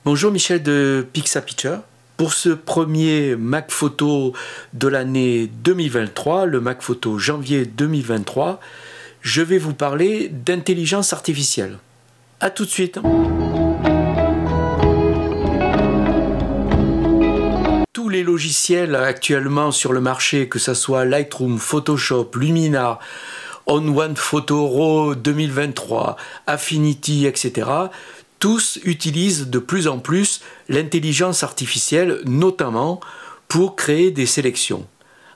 Bonjour, Michel de Pixapicture. Pour ce premier Mac Photo de l'année 2023, le Mac Photo janvier 2023, je vais vous parler d'intelligence artificielle. A tout de suite. Tous les logiciels actuellement sur le marché, que ce soit Lightroom, Photoshop, Luminar, OnePhoto RAW 2023, Affinity, etc., tous utilisent de plus en plus l'intelligence artificielle, notamment pour créer des sélections.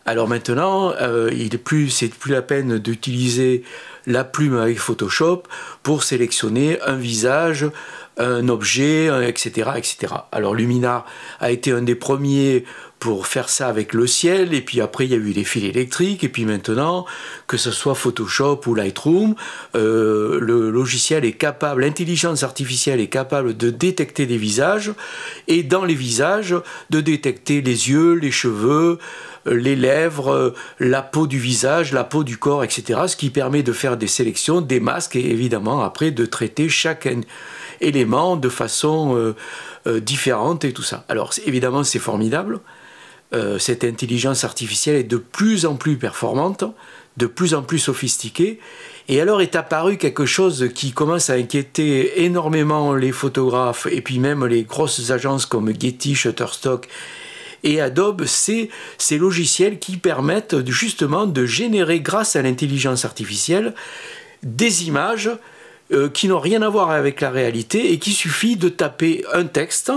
Alors maintenant, c'est plus la peine d'utiliser la plume avec Photoshop pour sélectionner un visage, un objet, etc., etc. Alors Luminar a été un des premiers pour faire ça avec le ciel, et puis après il y a eu les fils électriques, et puis maintenant, que ce soit Photoshop ou Lightroom, le logiciel est capable, l'intelligence artificielle est capable de détecter des visages, et dans les visages, de détecter les yeux, les cheveux, les lèvres, la peau du visage, la peau du corps, etc. Ce qui permet de faire des sélections, des masques, et évidemment après de traiter chaque élément de façon différente et tout ça. Alors évidemment c'est formidable. Cette intelligence artificielle est de plus en plus performante, de plus en plus sophistiquée, et alors est apparu quelque chose qui commence à inquiéter énormément les photographes et puis même les grosses agences comme Getty, Shutterstock et Adobe, c'est ces logiciels qui permettent justement de générer grâce à l'intelligence artificielle des images qui n'ont rien à voir avec la réalité et qu'il suffit de taper un texte.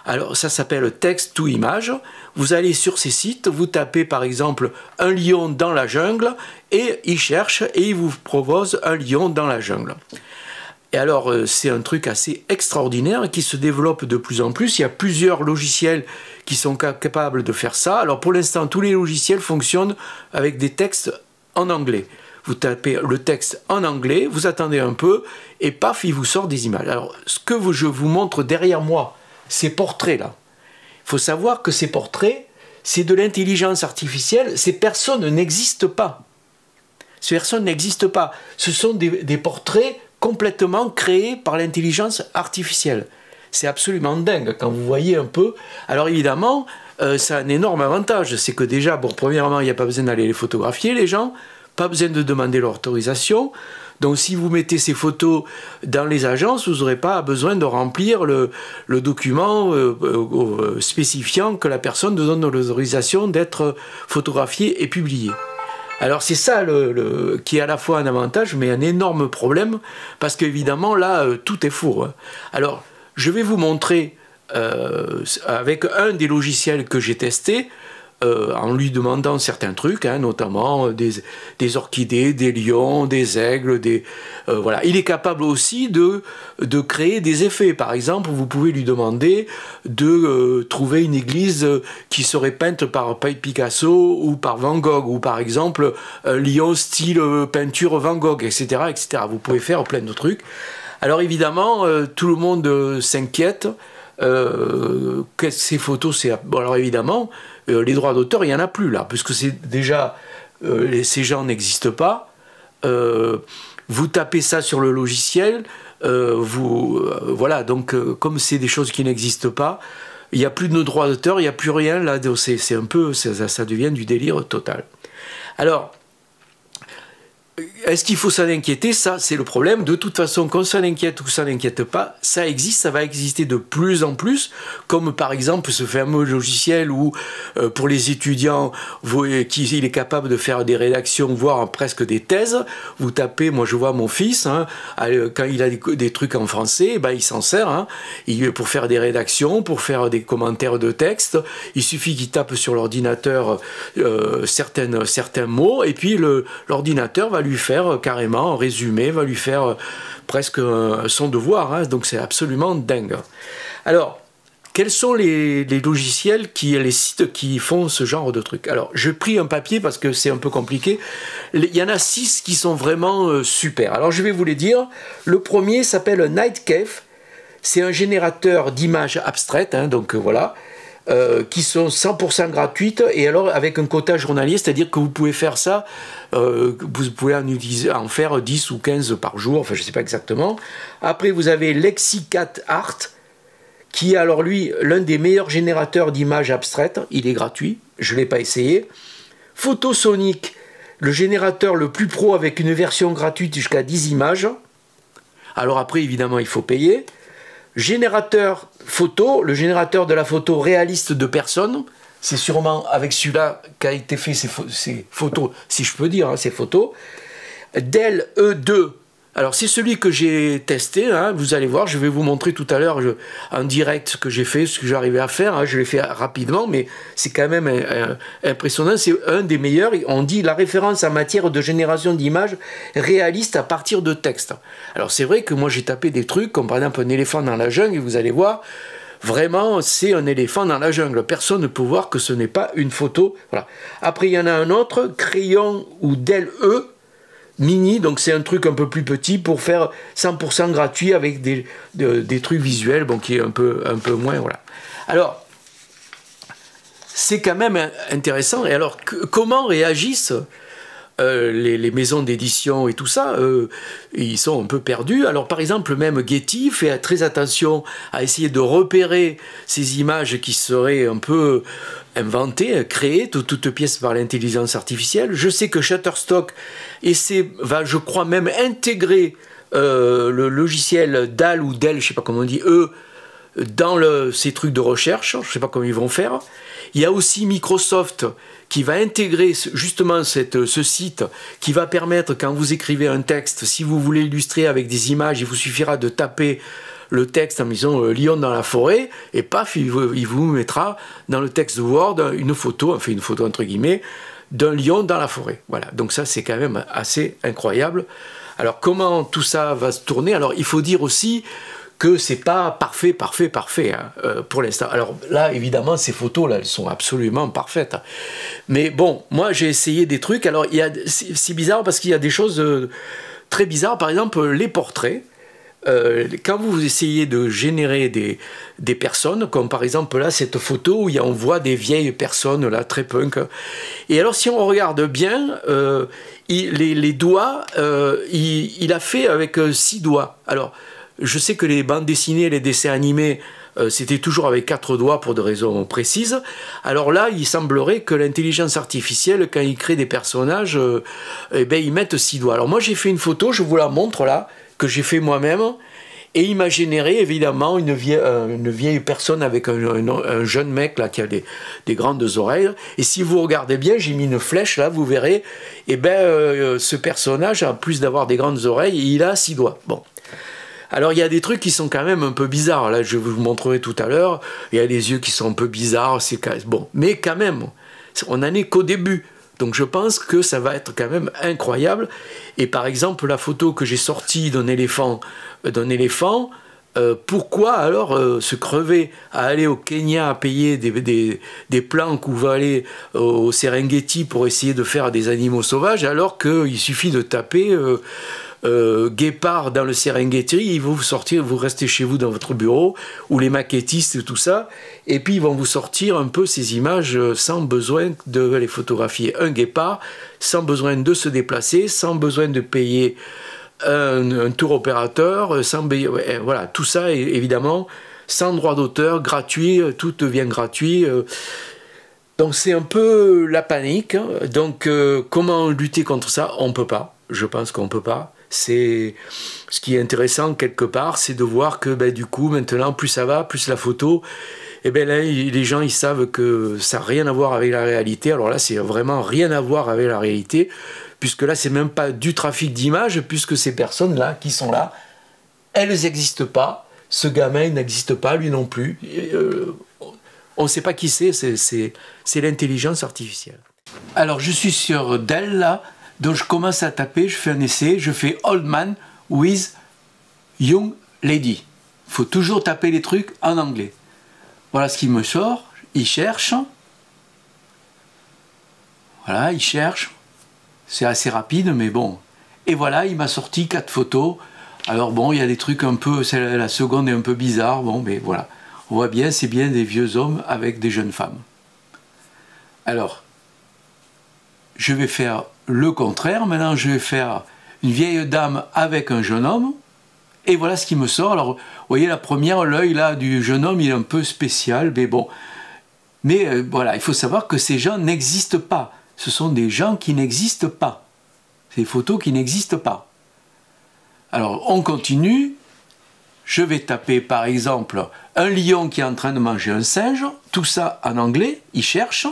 Alors ça s'appelle Text to Image. Vous allez sur ces sites, vous tapez par exemple un lion dans la jungle et il cherche et il vous propose un lion dans la jungle. Et alors c'est un truc assez extraordinaire qui se développe de plus en plus. Il y a plusieurs logiciels qui sont capables de faire ça. Alors pour l'instant tous les logiciels fonctionnent avec des textes en anglais. Vous tapez le texte en anglais, vous attendez un peu, et paf, il vous sort des images. Alors, ce que je vous montre derrière moi, ces portraits-là, il faut savoir que ces portraits, c'est de l'intelligence artificielle, ces personnes n'existent pas. Ces personnes n'existent pas. Ce sont des portraits complètement créés par l'intelligence artificielle. C'est absolument dingue quand vous voyez un peu. Alors évidemment, ça a un énorme avantage, c'est que déjà, bon, premièrement, il n'y a pas besoin d'aller les photographier, les gens, pas besoin de demander leur autorisation. Donc si vous mettez ces photos dans les agences, vous n'aurez pas besoin de remplir le document spécifiant que la personne donne l'autorisation d'être photographiée et publiée. Alors c'est ça qui est à la fois un avantage mais un énorme problème, parce qu'évidemment là tout est faux. Alors je vais vous montrer avec un des logiciels que j'ai testé, en lui demandant certains trucs, hein, notamment des orchidées, des lions, des aigles, voilà. Il est capable aussi de créer des effets. Par exemple, vous pouvez lui demander de trouver une église qui serait peinte par Picasso ou par Van Gogh, ou par exemple un lion style peinture Van Gogh, etc., etc. Vous pouvez faire plein de trucs. Alors évidemment, tout le monde s'inquiète. Ces photos, c'est... Bon, alors évidemment, les droits d'auteur, il n'y en a plus là, puisque c'est déjà, ces gens n'existent pas. Vous tapez ça sur le logiciel, voilà, donc comme c'est des choses qui n'existent pas, il n'y a plus de droits d'auteur, il n'y a plus rien là, c'est un peu, ça devient du délire total. Alors, est-ce qu'il faut s'en inquiéter? Ça, c'est le problème. De toute façon, qu'on s'en inquiète ou s'en inquiète pas, ça existe, ça va exister de plus en plus, comme par exemple ce fameux logiciel où, pour les étudiants, il est capable de faire des rédactions, voire presque des thèses. Vous tapez, moi je vois mon fils, hein, quand il a des trucs en français, ben, il s'en sert, hein, pour faire des rédactions, pour faire des commentaires de texte. Il suffit qu'il tape sur l'ordinateur certains mots, et puis l'ordinateur va lui faire carrément un résumé, va lui faire presque son devoir, hein, donc c'est absolument dingue. Alors, quels sont les logiciels, les sites qui font ce genre de trucs? Alors, j'ai pris un papier parce que c'est un peu compliqué. Il y en a 6 qui sont vraiment super. Alors, je vais vous les dire. Le premier s'appelle Nightcave. C'est un générateur d'images abstraites, hein, donc voilà. Qui sont 100% gratuites, et alors avec un quota journalier, c'est-à-dire que vous pouvez faire ça, vous pouvez en faire 10 ou 15 par jour, enfin je ne sais pas exactement. Après vous avez Lexicat Art, qui est alors lui l'un des meilleurs générateurs d'images abstraites. Il est gratuit, je ne l'ai pas essayé. Photosonic, le générateur le plus pro avec une version gratuite jusqu'à 10 images. Alors après, évidemment, il faut payer. Générateur photo, le générateur de la photo réaliste de personnes. C'est sûrement avec celui-là qu'a été fait ces photos, si je peux dire, hein, ces photos. Dell E2. Alors c'est celui que j'ai testé, hein, vous allez voir, je vais vous montrer tout à l'heure en direct ce que j'ai fait, ce que j'arrivais à faire, hein, je l'ai fait rapidement, mais c'est quand même impressionnant, c'est un des meilleurs, on dit la référence en matière de génération d'images réalistes à partir de texte. Alors c'est vrai que moi j'ai tapé des trucs, comme par exemple un éléphant dans la jungle, et vous allez voir, vraiment c'est un éléphant dans la jungle, personne ne peut voir que ce n'est pas une photo. Voilà. Après il y en a un autre, Crayon ou Dell E, Mini, donc c'est un truc un peu plus petit pour faire 100% gratuit avec des trucs visuels, bon, qui est un peu moins, voilà. Alors, c'est quand même intéressant. Et alors, comment réagissent les maisons d'édition et tout ça? Ils sont un peu perdus. Alors, par exemple, même Getty fait très attention à essayer de repérer ces images qui seraient un peu inventées, créées, toutes pièces par l'intelligence artificielle. Je sais que Shutterstock va, je crois, même intégrer le logiciel DAL ou DEL, je ne sais pas comment on dit, dans ces trucs de recherche. Je ne sais pas comment ils vont faire. Il y a aussi Microsoft qui va intégrer justement ce site qui va permettre, quand vous écrivez un texte, si vous voulez illustrer avec des images, il vous suffira de taper le texte en disant lion dans la forêt, et paf, il vous mettra dans le texte Word une photo, enfin une photo entre guillemets, d'un lion dans la forêt. Voilà, donc ça c'est quand même assez incroyable. Alors comment tout ça va se tourner? Alors il faut dire aussi que c'est pas parfait hein, pour l'instant. Alors là, évidemment, ces photos-là, elles sont absolument parfaites. Mais bon, moi, j'ai essayé des trucs. Alors, c'est bizarre parce qu'il y a des choses très bizarres. Par exemple, les portraits. Quand vous essayez de générer des personnes, comme par exemple là, cette photo où on voit des vieilles personnes, là, très punk. Et alors, si on regarde bien, les doigts, il a fait avec 6 doigts. Alors, je sais que les bandes dessinées, les dessins animés, c'était toujours avec 4 doigts pour des raisons précises. Alors là, il semblerait que l'intelligence artificielle, quand il crée des personnages, eh ben, ils mettent 6 doigts. Alors moi, j'ai fait une photo, je vous la montre là, que j'ai fait moi-même, et il m'a généré évidemment une vieille personne avec un jeune mec là qui a des grandes oreilles. Et si vous regardez bien, j'ai mis une flèche là, vous verrez, et ben ce personnage, en plus d'avoir des grandes oreilles, il a 6 doigts. Bon. Alors il y a des trucs qui sont quand même un peu bizarres, là je vous montrerai tout à l'heure, il y a des yeux qui sont un peu bizarres, c'est bon, mais quand même, on n'en est qu'au début, donc je pense que ça va être quand même incroyable. Et par exemple la photo que j'ai sortie d'un éléphant, pourquoi alors se crever à aller au Kenya à payer des planques ou va aller au Serengeti pour essayer de faire des animaux sauvages alors qu'il suffit de taper guépard dans le Serengeti, ils vont vous sortir, vous restez chez vous dans votre bureau, ou les maquettistes et tout ça, et puis ils vont vous sortir un peu ces images sans besoin de les photographier. Un guépard, sans besoin de se déplacer, sans besoin de payer un tour opérateur, voilà, tout ça évidemment sans droit d'auteur, gratuit, tout devient gratuit. Donc c'est un peu la panique. Donc comment lutter contre ça? On ne peut pas. Je pense qu'on ne peut pas. C'est ce qui est intéressant quelque part, c'est de voir que ben, du coup maintenant plus ça va, plus la photo, et ben là les gens ils savent que ça n'a rien à voir avec la réalité. Alors là c'est vraiment rien à voir avec la réalité, puisque là c'est même pas du trafic d'images, puisque ces personnes là qui sont là, elles n'existent pas. Ce gamin n'existe pas, lui non plus. On ne sait pas qui c'est l'intelligence artificielle. Alors je suis sur Dell là. Donc je commence à taper, je fais un essai, je fais Old Man with Young Lady. Il faut toujours taper les trucs en anglais. Voilà ce qu'il me sort, il cherche. Voilà, il cherche. C'est assez rapide, mais bon. Et voilà, il m'a sorti 4 photos. Alors bon, il y a des trucs un peu, la seconde est un peu bizarre, bon, mais voilà. On voit bien, c'est bien des vieux hommes avec des jeunes femmes. Alors, je vais faire le contraire. Maintenant, je vais faire une vieille dame avec un jeune homme. Et voilà ce qui me sort. Alors, vous voyez, la première, l'œil là du jeune homme, il est un peu spécial, mais bon. Mais voilà, il faut savoir que ces gens n'existent pas. Ce sont des gens qui n'existent pas. C'est des photos qui n'existent pas. Alors, on continue. Je vais taper, par exemple, un lion qui est en train de manger un singe. Tout ça en anglais. Il cherche.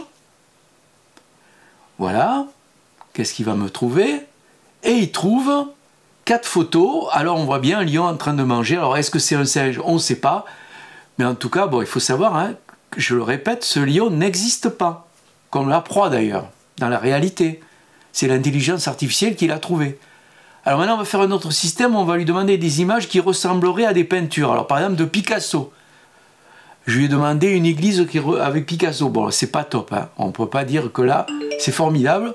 Voilà. Qu'est-ce qu'il va me trouver? Et il trouve 4 photos. Alors, on voit bien un lion en train de manger. Alors, est-ce que c'est un singe? On ne sait pas. Mais en tout cas, bon, il faut savoir, hein, je le répète, ce lion n'existe pas. Comme la proie, d'ailleurs, dans la réalité. C'est l'intelligence artificielle qui l'a trouvé. Alors maintenant, on va faire un autre système, on va lui demander des images qui ressembleraient à des peintures. Alors par exemple, de Picasso. Je lui ai demandé une église avec Picasso. Bon, c'est pas top, hein. On ne peut pas dire que là, c'est formidable.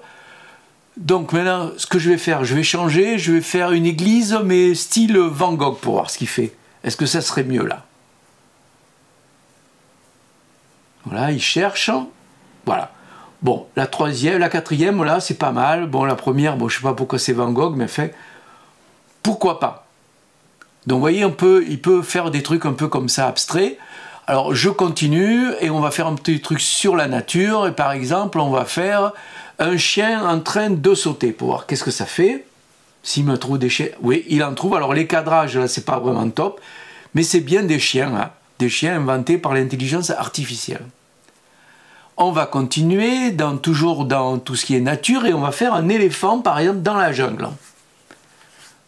Donc maintenant, ce que je vais faire, je vais changer, je vais faire une église, mais style Van Gogh, pour voir ce qu'il fait. Est-ce que ça serait mieux, là? Voilà, il cherche. Voilà. Bon, la troisième, la quatrième, là, c'est pas mal. Bon, la première, bon, je sais pas pourquoi c'est Van Gogh, mais fait, pourquoi pas? Donc, vous voyez, il peut faire des trucs un peu comme ça, abstraits. Alors, je continue, et on va faire un petit truc sur la nature, et par exemple, on va faire un chien en train de sauter, pour voir qu'est-ce que ça fait. S'il me trouve des chiens, oui, il en trouve. Alors, les cadrages, là, c'est pas vraiment top, mais c'est bien des chiens, hein, des chiens inventés par l'intelligence artificielle. On va continuer, toujours dans tout ce qui est nature, et on va faire un éléphant, par exemple, dans la jungle.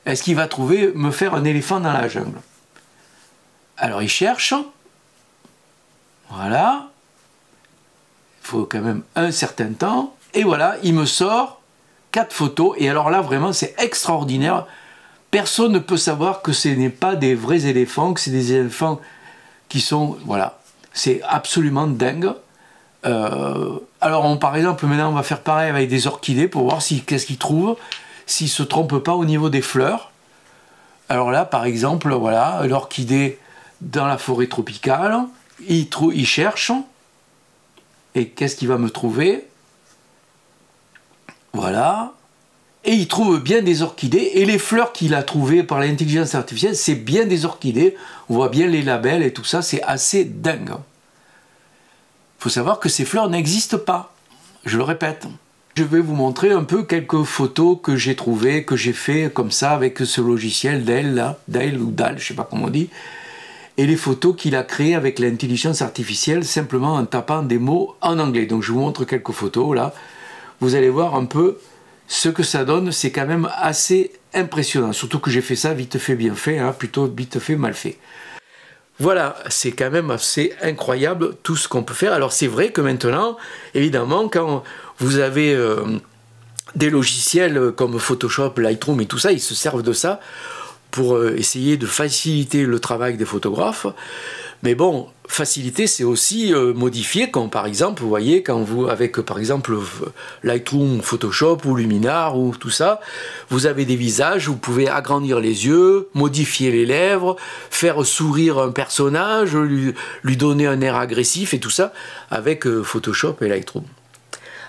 Est-ce qu'il va me faire un éléphant dans la jungle? Alors, il cherche. Voilà. Il faut quand même un certain temps. Et voilà, il me sort 4 photos. Et alors là, vraiment, c'est extraordinaire. Personne ne peut savoir que ce n'est pas des vrais éléphants, que c'est des éléphants qui sont... Voilà. C'est absolument dingue. Alors par exemple maintenant on va faire pareil avec des orchidées pour voir qu'est-ce qu'ils trouvent, s'ils ne se trompent pas au niveau des fleurs. Alors là par exemple, voilà, l'orchidée dans la forêt tropicale, il cherche, et qu'est-ce qu'il va me trouver? Voilà, et il trouve bien des orchidées, et les fleurs qu'il a trouvées par l'intelligence artificielle, c'est bien des orchidées, on voit bien les labels et tout ça, c'est assez dingue. Il faut savoir que ces fleurs n'existent pas, je le répète. Je vais vous montrer un peu quelques photos que j'ai trouvées, que j'ai fait comme ça avec ce logiciel Dale ou Dal, je ne sais pas comment on dit, et les photos qu'il a créées avec l'intelligence artificielle simplement en tapant des mots en anglais. Donc je vous montre quelques photos là, vous allez voir un peu ce que ça donne, c'est quand même assez impressionnant, surtout que j'ai fait ça vite fait bien fait, hein, plutôt vite fait mal fait. Voilà, c'est quand même assez incroyable tout ce qu'on peut faire. Alors c'est vrai que maintenant, évidemment, quand vous avez des logiciels comme Photoshop, Lightroom et tout ça, ils se servent de ça pour essayer de faciliter le travail des photographes. Mais bon, faciliter, c'est aussi modifier, comme par exemple, vous voyez, quand vous, avec par exemple Lightroom, Photoshop ou Luminar ou tout ça, vous avez des visages, vous pouvez agrandir les yeux, modifier les lèvres, faire sourire un personnage, lui donner un air agressif et tout ça avec Photoshop et Lightroom.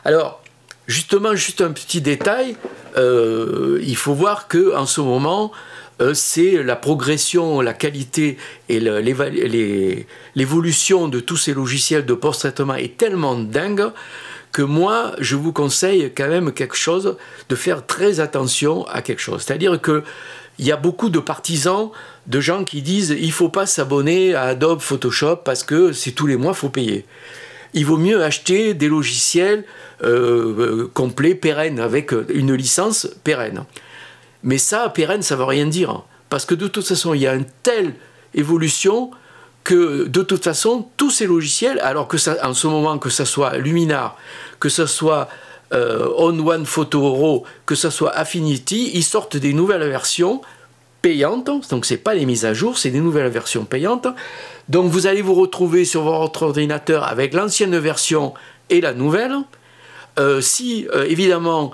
Alors, justement, juste un petit détail, il faut voir qu'en ce moment, c'est la progression, la qualité et l'évolution de tous ces logiciels de post-traitement est tellement dingue que moi, je vous conseille quand même quelque chose, de faire très attention à quelque chose. C'est-à-dire qu'il y a beaucoup de partisans, de gens qui disent il ne faut pas s'abonner à Adobe Photoshop parce que c'est tous les mois, il faut payer. Il vaut mieux acheter des logiciels complets, pérennes, avec une licence pérenne. Mais ça, pérenne, ça ne veut rien dire. Parce que de toute façon, il y a une telle évolution que de toute façon, tous ces logiciels, alors que ça, en ce moment, que ce soit Luminar, que ce soit On1 Photo Raw, que ce soit Affinity, ils sortent des nouvelles versions payantes. Donc, ce n'est pas les mises à jour, c'est des nouvelles versions payantes. Donc, vous allez vous retrouver sur votre ordinateur avec l'ancienne version et la nouvelle. Évidemment,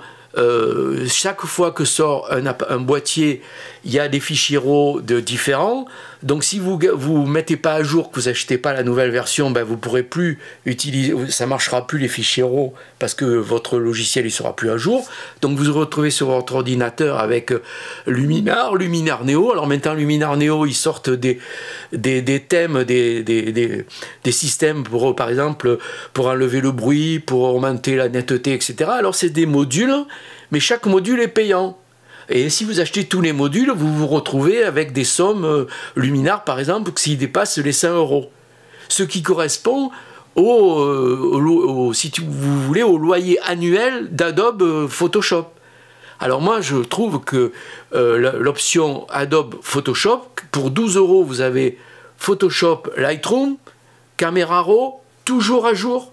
chaque fois que sort un boîtier, il y a des fichiers RAW différents. Donc si vous ne mettez pas à jour, que vous n'achetez pas la nouvelle version, ben, vous ne pourrez plus utiliser, ça ne marchera plus les fichiers RAW parce que votre logiciel ne sera plus à jour. Donc vous vous retrouvez sur votre ordinateur avec Luminar, Luminar Neo. Alors maintenant Luminar Neo, ils sortent des thèmes, des systèmes pour, par exemple, pour enlever le bruit, pour augmenter la netteté, etc. Alors c'est des modules, mais chaque module est payant. Et si vous achetez tous les modules, vous vous retrouvez avec des sommes Luminar, par exemple, s'ils dépassent les 100 €. Ce qui correspond si vous voulez, au loyer annuel d'Adobe Photoshop. Alors moi, je trouve que l'option Adobe Photoshop, pour 12 €, vous avez Photoshop Lightroom, Camera Raw, toujours à jour.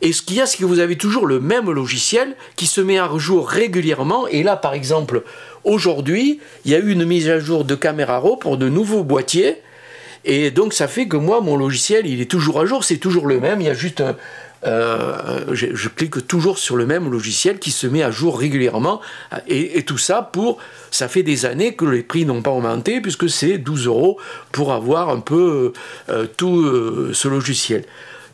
Et ce qu'il y a, c'est que vous avez toujours le même logiciel qui se met à jour régulièrement. Et là, par exemple, aujourd'hui, il y a eu une mise à jour de Camera Raw pour de nouveaux boîtiers. Et donc, ça fait que moi, mon logiciel, il est toujours à jour. C'est toujours le même. Il y a juste je clique toujours sur le même logiciel qui se met à jour régulièrement. Et tout ça ça fait des années que les prix n'ont pas augmenté puisque c'est 12 € pour avoir un peu tout ce logiciel.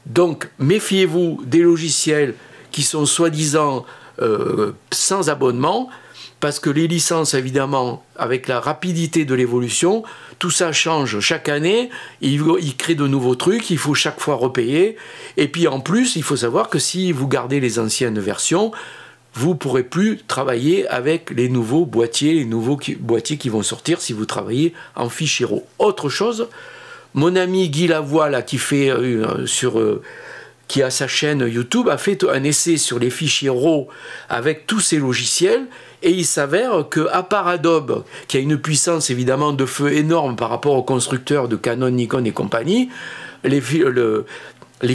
Donc, méfiez-vous des logiciels qui sont soi-disant sans abonnement, parce que les licences, évidemment, avec la rapidité de l'évolution, tout ça change chaque année, ils créent de nouveaux trucs, il faut chaque fois repayer, et puis en plus, il faut savoir que si vous gardez les anciennes versions, vous ne pourrez plus travailler avec les nouveaux boîtiers, boîtiers qui vont sortir si vous travaillez en fichier RAW. Autre chose, mon ami Guy Lavoie, là, qui a sa chaîne YouTube, a fait un essai sur les fichiers RAW avec tous ces logiciels, et il s'avère qu'à part Adobe, qui a une puissance évidemment de feu énorme par rapport aux constructeurs de Canon, Nikon et compagnie, les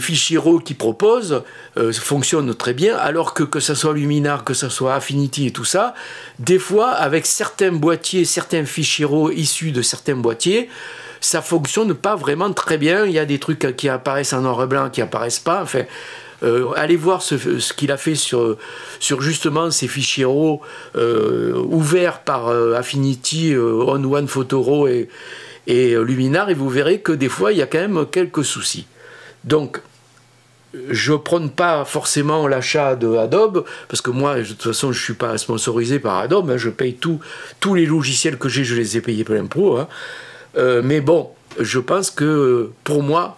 fichiers RAW qu'ils proposent fonctionnent très bien, alors que ce soit Luminar, que ce soit Affinity et tout ça, des fois, avec certains boîtiers, certains fichiers RAW issus de certains boîtiers, ça fonctionne pas vraiment très bien. Il y a des trucs qui apparaissent en noir et blanc, qui apparaissent pas. Enfin, allez voir ce qu'il a fait sur justement ces fichiers RAW ouverts par Affinity, On One Photo RAW et Luminar, et vous verrez que des fois, il y a quand même quelques soucis. Donc, je prône pas forcément l'achat de Adobe, parce que moi, de toute façon, je suis pas sponsorisé par Adobe, hein, je paye tous les logiciels que j'ai, je les ai payés plein pot, hein. Mais bon, je pense que pour moi,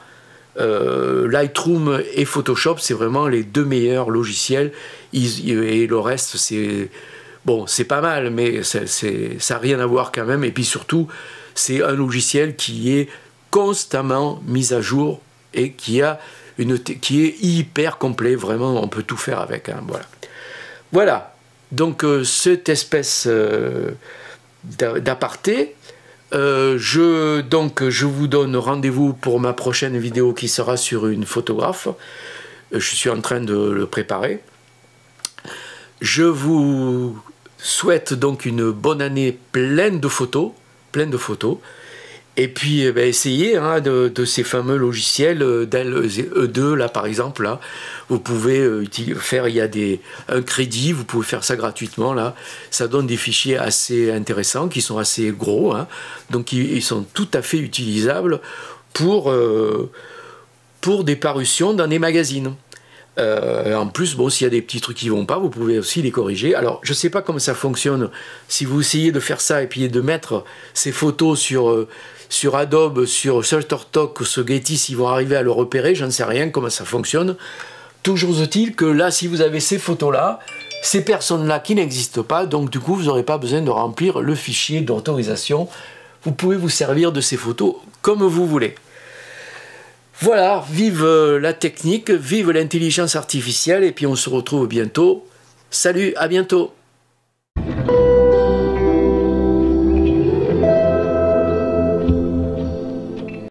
Lightroom et Photoshop, c'est vraiment les deux meilleurs logiciels, et le reste, c'est bon, c'est pas mal, mais ça n'a rien à voir quand même. Et puis surtout, c'est un logiciel qui est constamment mis à jour et qui est hyper complet. Vraiment, on peut tout faire avec, hein, voilà. Donc cette espèce d'aparté. Je vous donne rendez-vous pour ma prochaine vidéo qui sera sur une photographe. Je suis en train de le préparer. Je vous souhaite donc une bonne année pleine de photos. Et puis essayez de ces fameux logiciels d'E2 là par exemple là, vous pouvez faire, il y a un crédit, vous pouvez faire ça gratuitement là, ça donne des fichiers assez intéressants qui sont assez gros, hein, donc ils sont tout à fait utilisables pour des parutions dans des magazines. En plus, bon, s'il y a des petits trucs qui ne vont pas, vous pouvez aussi les corriger. Alors, je ne sais pas comment ça fonctionne. Si vous essayez de faire ça et puis de mettre ces photos sur Adobe, sur Shutterstock ou sur Getty, s'ils vont arriver à le repérer, j'en sais rien comment ça fonctionne. Toujours est-il que là, si vous avez ces photos-là, ces personnes-là qui n'existent pas, donc du coup, vous n'aurez pas besoin de remplir le fichier d'autorisation. Vous pouvez vous servir de ces photos comme vous voulez. Voilà, vive la technique, vive l'intelligence artificielle, et puis on se retrouve bientôt. Salut, à bientôt.